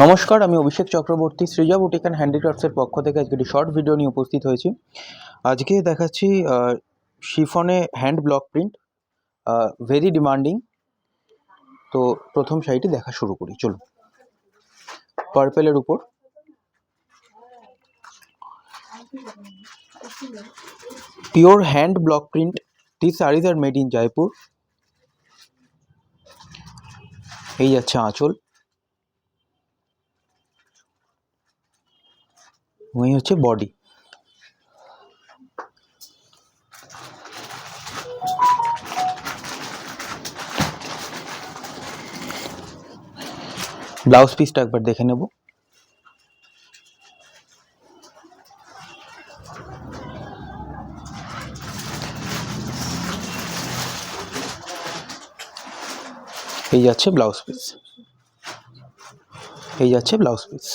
নমস্কার, আমি অভিষেক Chakraborty Srija boutique and হ্যান্ডিক্রাফটসের পক্ষ থেকে আজকে একটি শর্ট ভিডিও নিয়ে উপস্থিত হয়েছি। আজকে দেখাচ্ছি শিফনে hand block print, very demanding. তো প্রথম শাড়িটি দেখা শুরু করি, চলুন। পার্পেলের উপর pure hand block print. This saris are made in Jaipur. এই যাচ্ছে আঁচল, এই হচ্ছে বডি। ব্লাউজ পিসটা একবার দেখে নেব। এই যাচ্ছে ব্লাউজ পিস, এই যাচ্ছে blouse piece.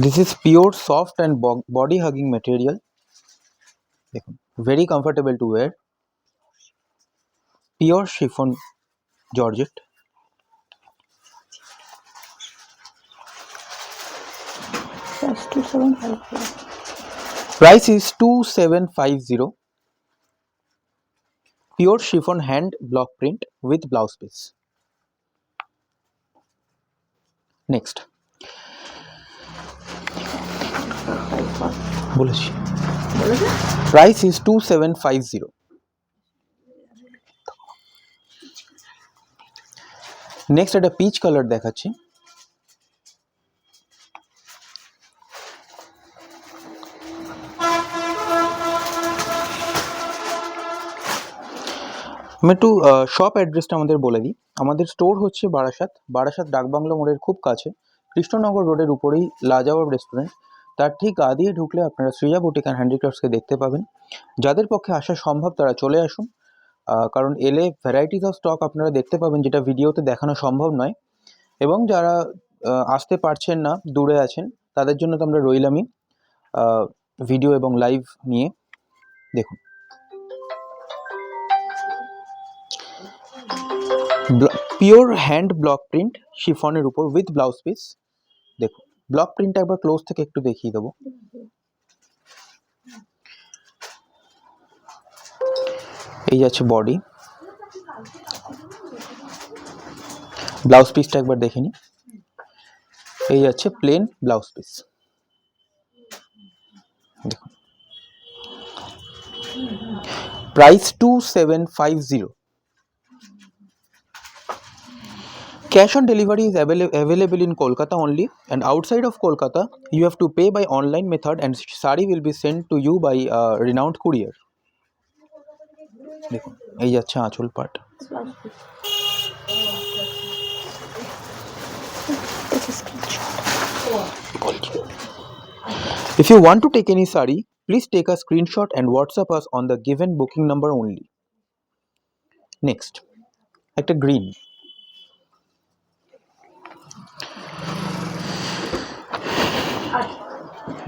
This is pure soft and body hugging material. দেখুন, very comfortable to wear. Pure chiffon georgette. Price is 2750. Pure chiffon hand block print with blouse piece. Next. বলেছি, price is 2750. নেক্সট একটা peach colour দেখাচ্ছি। আমি একটু shop অ্যাড্রেসটা আমাদের বলে দিই। আমাদের স্টোর হচ্ছে বারাসাত ডাকবাংলো মোড়ের খুব কাছে, কৃষ্ণনগর রোডের উপরেই লাজাওয়াব রেস্টুরেন্ট। তার ঠিক গা দিয়ে ঢুকলে আপনারা সৃজা বুটিক অ্যান্ড হ্যান্ডিক্রাফটসকে দেখতে পাবেন। যাদের পক্ষে আসা সম্ভব তারা চলে আসুন, কারণ এলে ভ্যারাইটিস অফ স্টক আপনারা দেখতে পাবেন যেটা ভিডিওতে দেখানো সম্ভব নয়। এবং যারা আসতে পারছেন না, দূরে আছেন, তাদের জন্য তো আমরা রইলামই ভিডিও এবং লাইভ নিয়ে। দেখুন, পিওর হ্যান্ড ব্লক প্রিন্ট শিফনের উপর উইথ ব্লাউজ পিস। দেখুন, ব্লক প্রিন্টটা একবার ক্লোজ থেকে একটু দেখিয়ে দেবো। এই যাচ্ছে বডি, ব্লাউজ পিসটা একবার দেখে নিই। এই যাচ্ছে প্লেন ব্লাউজ পিস। দেখুন, price 2750। Cash on delivery is available in Kolkata only, and outside of Kolkata you have to pay by online method and sari will be sent to you by renowned courier. দেখুন, এই যাচ্ছে আঁচল part. If you want to take any sari, please take a screenshot and WhatsApp us on the given booking number only. Next, একটা green.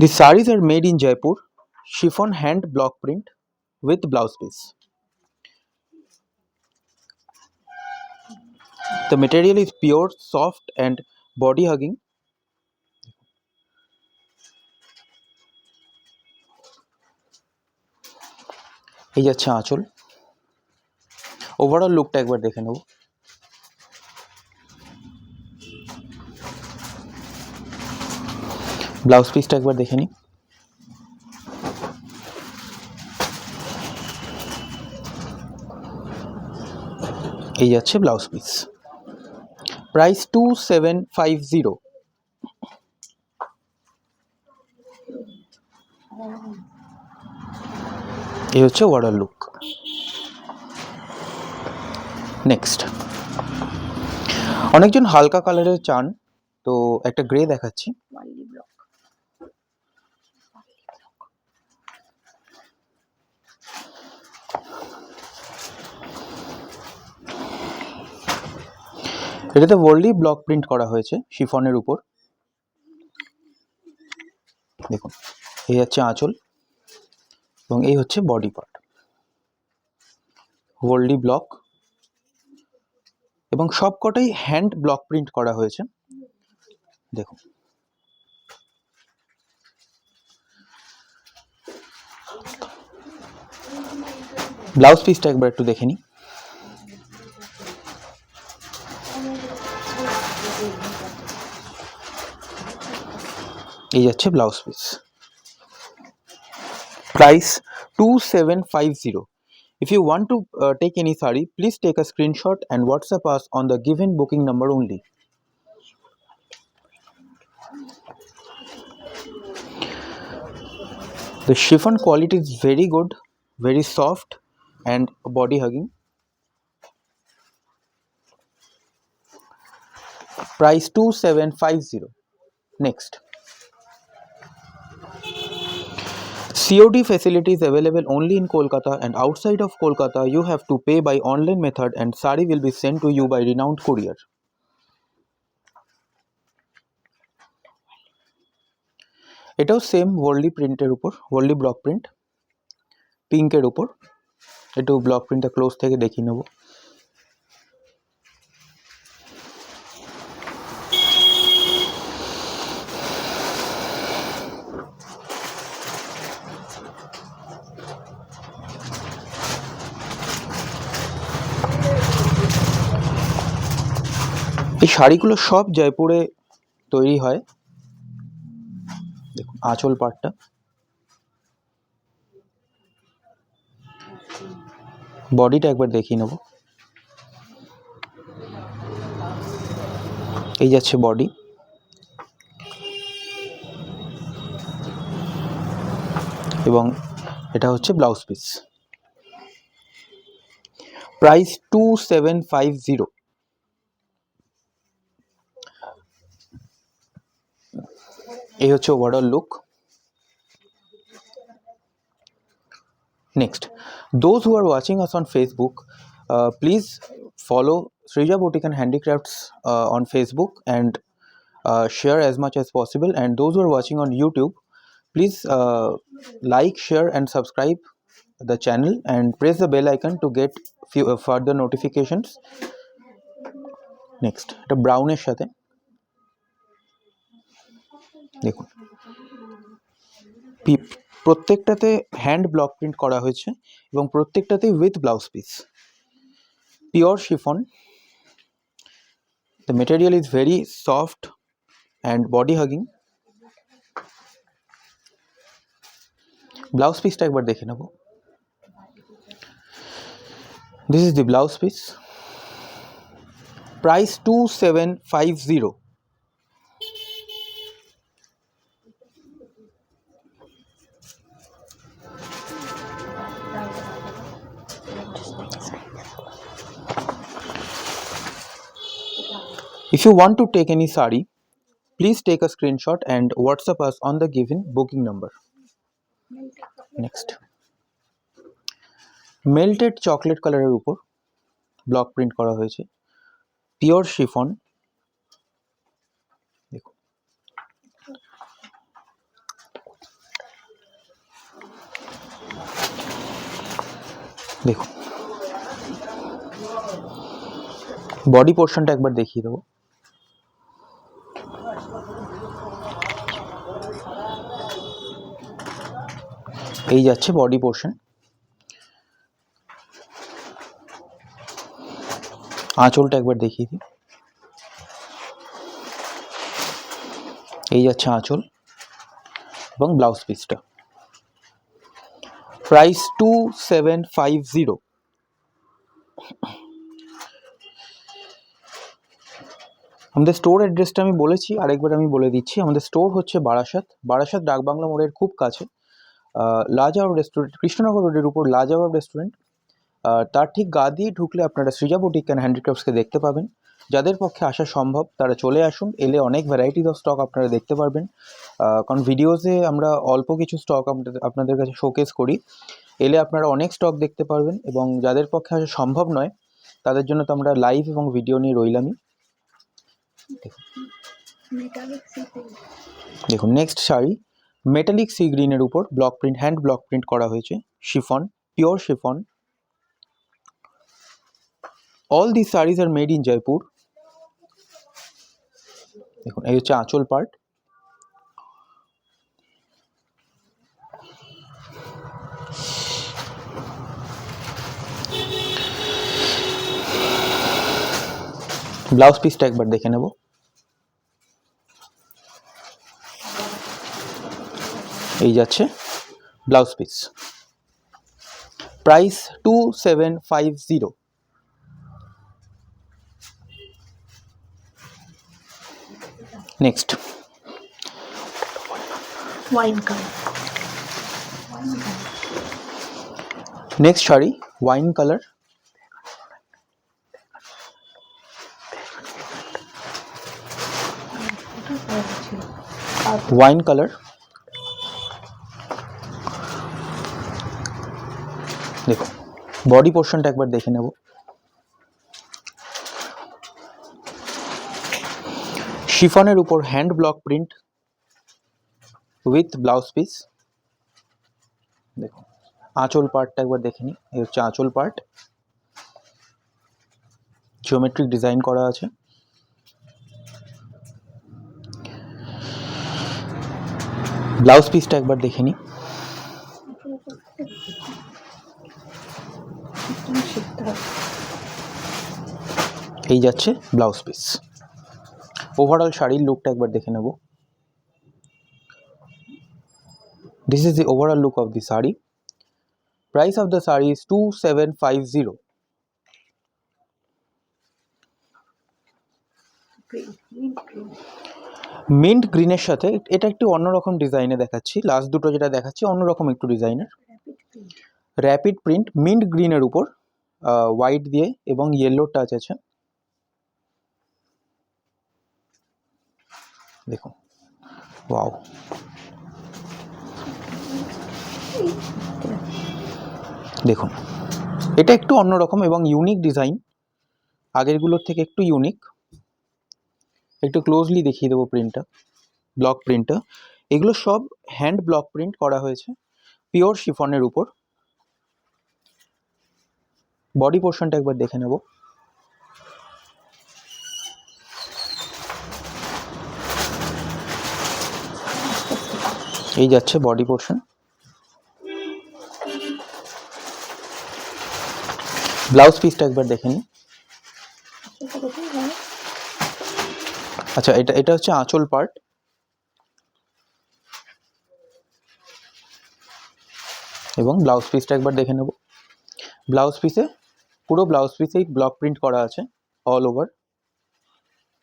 The saris are made in Jaipur, chiffon hand block print with blouse piece. The material is pure, soft and body hugging. এই যাচ্ছে আঁচল। Overall লুকটা একবার দেখে নেব। Blouse পিসটা একবার দেখে নিই। এই যাচ্ছে ব্লাউজ পিস। প্রাইস 2750। এই হচ্ছে ওভারঅল লুক। নেক্সট, অনেকজন হালকা কালারের চান, তো একটা গ্রে দেখাচ্ছি। এটাতে ওয়ার্লি ব্লক প্রিন্ট করা হয়েছে শিফনের উপর। দেখুন, এই হচ্ছে আঁচল এবং এই হচ্ছে বডি পার্ট। ওয়ার্লি ব্লক, এবং সবকটাই হ্যান্ড ব্লক প্রিন্ট করা হয়েছে। দেখুন, ব্লাউজ পিসটা একবার একটু দেখে নিই। এই যাচ্ছে blouse piece. Price 2750. If you want to take any sari, please take a screenshot and WhatsApp us on the given booking number only. The chiffon quality is very good, very soft and body hugging. Price 2750. Next, COD facility is available only in Kolkata, and outside of Kolkata you have to pay by online method and sari will be sent to you by renowned courier. এটাও same Warli প্রিন্টের উপর, Warli block print, পিঙ্কের উপর। একটু block প্রিন্টটা close থেকে দেখিয়ে নেব। এই শাড়িগুলো সব জয়পুরে তৈরি হয়। দেখুন আঁচল পাটটা, বডিটা একবার দেখিয়ে নেব। এই যাচ্ছে বডি, এবং এটা হচ্ছে ব্লাউজ পিস। প্রাইস 2750। এই হচ্ছে overall look. Next, those who are watching us on Facebook, please follow Srija Boutique and Handicrafts on Facebook and share as much as possible. And those who are watching on YouTube, please like, share and subscribe the channel and press the bell icon to get few further notifications. Next, এটা ব্রাউনের সাথে দেখুন, প্রত্যেকটাতে hand block print করা হয়েছে এবং প্রত্যেকটাতে with blouse piece. Pure chiffon, the material is very soft and body hugging. Blouse পিসটা একবার দেখে নেব। This is the blouse piece. Price 2750. If you want to take any sari, please take a screenshot and WhatsApp us on the given booking number. Next, melted chocolate কালারের উপর block print করা হয়েছে, pure chiffon. দেখুন, দেখুন body পোর্শনটা একবার দেখিয়ে দেবো। এই যাচ্ছে বডি পোর্শন। আঁচলটা একবার দেখিয়ে দিই। এই যাচ্ছে আঁচল এবং ব্লাউজ পিসটা। প্রাইস 2750। আমাদের স্টোর অ্যাড্রেসটা আমি বলেছি, আরেকবার আমি বলে দিচ্ছি। আমাদের স্টোর হচ্ছে বারাসাত ডাকবাংলা মোড়ের খুব কাছে, লাজাওয়ার রেস্টুরেন্ট, কৃষ্ণনগর রোডের উপর লাজাওয়ার রেস্টুরেন্ট। তার ঠিক গা দিয়ে ঢুকলে আপনারা সৃজা বুটিক অ্যান্ড হ্যান্ডিক্রাফটসকে দেখতে পাবেন। যাদের পক্ষে আসা সম্ভব তারা চলে আসুন, এলে অনেক ভ্যারাইটিস অফ স্টক আপনারা দেখতে পারবেন। কারণ ভিডিওসে আমরা অল্প কিছু স্টক আপনাদের কাছে শোকেস করি, এলে আপনারা অনেক স্টক দেখতে পারবেন। এবং যাদের পক্ষে আসা সম্ভব নয় তাদের জন্য তো আমরা লাইভ এবং ভিডিও নিয়ে রইলামই। দেখুন নেক্সট শাড়ি, মেটালিক সি গ্রিনের উপর block print, hand block print করা হয়েছে, chiffon, pure chiffon. All this saris are made in Jaipur. দেখুন এই হচ্ছে আঁচল পার্ট, ব্লাউজ পিসটা একবার দেখে নেব। এই যাচ্ছে blouse piece, price 2750। Next wine colour, next sari wine colour, wine colour. দেখুন বডি পোর্শনটা একবার দেখে নেব। শিফনের উপর hand block print with blouse piece. দেখুন আঁচল পার্টটা একবার দেখে নিই, এই হচ্ছে আঁচল পার্ট, জিওমেট্রিক ডিজাইন করা আছে। ব্লাউজ পিসটা একবার দেখে নিই, এই যাচ্ছে ব্লাউজ পিস। ওভারঅল শাড়ির লুকটা একবার দেখে নেব। This is the overall look of the sari. Price of the sari is 2750। Mint গ্রিনের সাথে এটা একটু অন্যরকম ডিজাইনে দেখাচ্ছি, লাস্ট দুটো যেটা দেখাচ্ছি অন্যরকম একটু ডিজাইনের। র্যাপিড প্রিন্ট মিন্ট গ্রিনের উপর হোয়াইট দিয়ে এবং ইয়েলো টাচ আছে। দেখুন ওয়াও, দেখুন এটা একটু অন্যরকম এবং ইউনিক ডিজাইন, আগেরগুলোর থেকে একটু ইউনিক। একটু ক্লোজলি দেখিয়ে দেবো প্রিন্টটা, ব্লক প্রিন্টটা। এগুলো সব হ্যান্ড ব্লক প্রিন্ট করা হয়েছে পিওর শিফনের উপর। বডি পোর্শনটা একবার দেখে নেব। এই যাচ্ছে বডি পোর্শন, ব্লাউজ পিসটা একবার দেখে নিই। আচ্ছা এটা হচ্ছে আঁচল পার্ট, এবং ব্লাউজ পিসটা একবার দেখে নেব। ব্লাউজ পিসে পুরো ব্লাউজ পিসেই ব্লক প্রিন্ট করা আছে অল ওভার।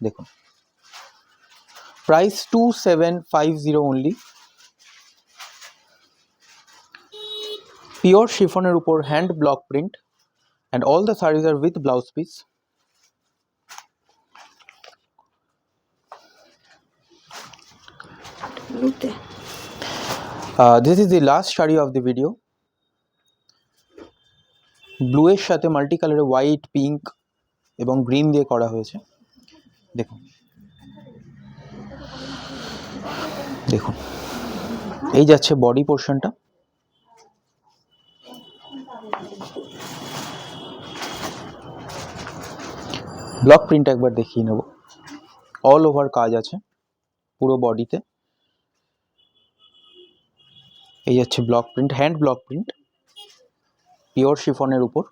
দেখুন প্রাইস 2750 অনলি। পিওর শিফনের উপর hand block print and all the sarees are with blouse piece. This is the last shari of the video. Blue এর সাথে মাল্টি কালারে হোয়াইট, পিঙ্ক এবং green দিয়ে করা হয়েছে। দেখুন দেখুন এই যাচ্ছে বডি পোর্শনটা। ব্লক প্রিন্ট একবার দেখিয়ে নেব, অল ওভার কাজ আছে পুরো বডিতে। এই যাচ্ছে block print, hand block print pure শিফনের উপর।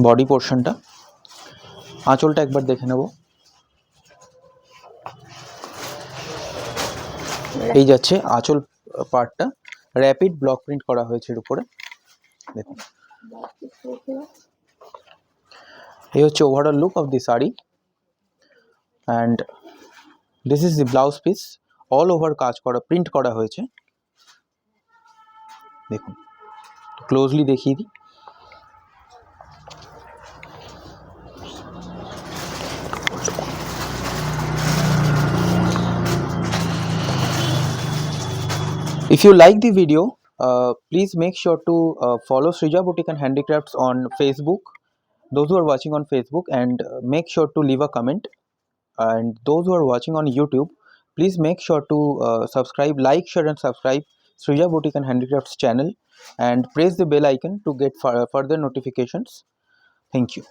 বডি পোর্শনটা, আঁচলটা একবার দেখে নেব। এই যাচ্ছে আঁচল পার্টটা, র্যাপিড ব্লক প্রিন্ট করা হয়েছে এর উপরে। দেখুন এই হচ্ছে overall look of the sari, and this is the blouse piece. All over কাজ করা, প্রিন্ট করা হয়েছে। দেখুন ক্লোজলি দেখিয়ে দিই। If you like the video, please make sure to follow Srija Boutique and Handicrafts on Facebook, those who are watching on Facebook, and make sure to leave a comment. And those who are watching on YouTube, Please make sure to subscribe, like, share and subscribe Srija Boutique and Handicrafts channel, and press the bell icon to get further notifications. Thank you.